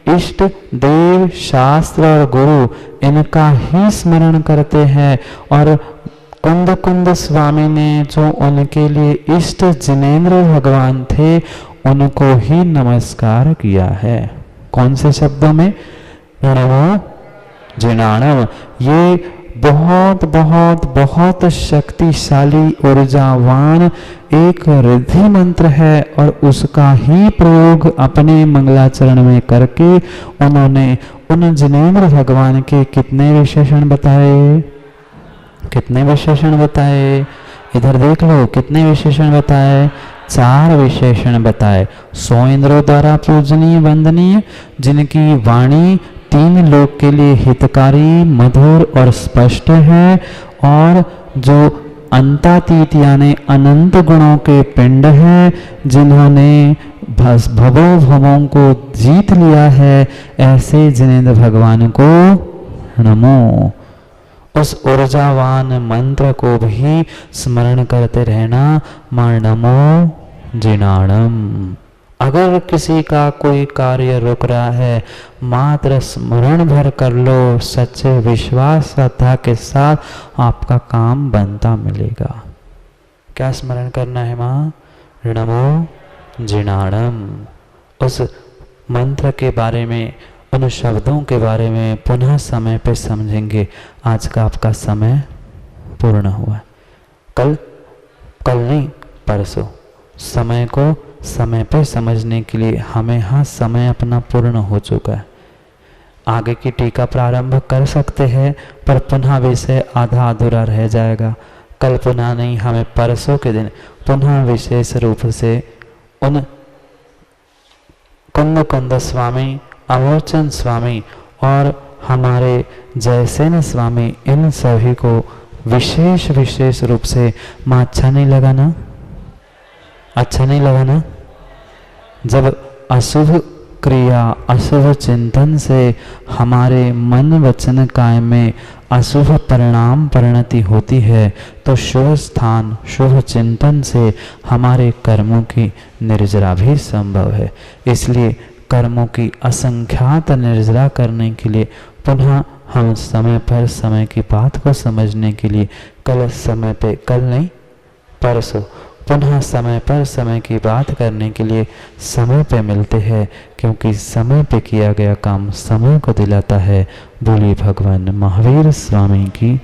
इष्ट देव, शास्त्र और गुरु इनका ही स्मरण करते हैं। और कुंद स्वामी ने जो उनके लिए इष्ट जिनेंद्र भगवान थे उनको ही नमस्कार किया है। कौन से शब्दों में? नमो जिनाणम। ये बहुत बहुत बहुत शक्तिशाली ऊर्जावान एक रिद्धि मंत्र है, और उसका ही प्रयोग अपने मंगलाचरण में करके उन्होंने उन जिनेंद्र भगवान के कितने विशेषण बताए? कितने विशेषण बताए? इधर देख लो, कितने विशेषण बताए? 4 विशेषण बताए। 100 इंद्रों द्वारा पूजनीय वंदनीय, जिनकी वाणी 3 लोक के लिए हितकारी, मधुर और स्पष्ट है, और जो अंतातीत यानी अनंत गुणों के पिंड हैं, जिन्होंने भवों को जीत लिया है, ऐसे जिनेंद्र भगवान को नमो। उस ऊर्जावान मंत्र को भी स्मरण करते रहना। मां नमो जिनाणम। अगर किसी का कोई कार्य रुक रहा है, मात्र स्मरण भर कर लो, सच्चे विश्वास श्रद्धा के साथ आपका काम बनता मिलेगा। क्या स्मरण करना है माँ? नमो जिनाणम। उस मंत्र के बारे में, उन शब्दों के बारे में पुनः समय पे समझेंगे। आज का आपका समय पूर्ण हुआ। कल नहीं, परसों समय को समय पे समझने के लिए हमें यहाँ समय अपना पूर्ण हो चुका है। आगे की टीका प्रारंभ कर सकते हैं, पर पुनः विषय आधा अधूरा रह जाएगा। कल पुनः नहीं, हमें परसों के दिन पुनः विशेष रूप से उन कुंद स्वामी, अमोचन स्वामी और हमारे जयसेन स्वामी, इन सभी को विशेष रूप से माँ अच्छा नहीं लगा ना? अच्छा नहीं लगा ना? जब अशुभ क्रिया, अशुभ चिंतन से हमारे मन वचन काय में अशुभ परिणाम परिणति होती है, तो शुभ स्थान, शुभ चिंतन से हमारे कर्मों की निर्जरा भी संभव है। इसलिए कर्मों की असंख्यात निर्जरा करने के लिए पुनः हम समय पर समय की बात को समझने के लिए कल समय पे, कल नहीं परसों पुनः समय पर समय की बात करने के लिए समय पे मिलते हैं, क्योंकि समय पे किया गया काम समय को दिलाता है। बोलिए भगवान महावीर स्वामी की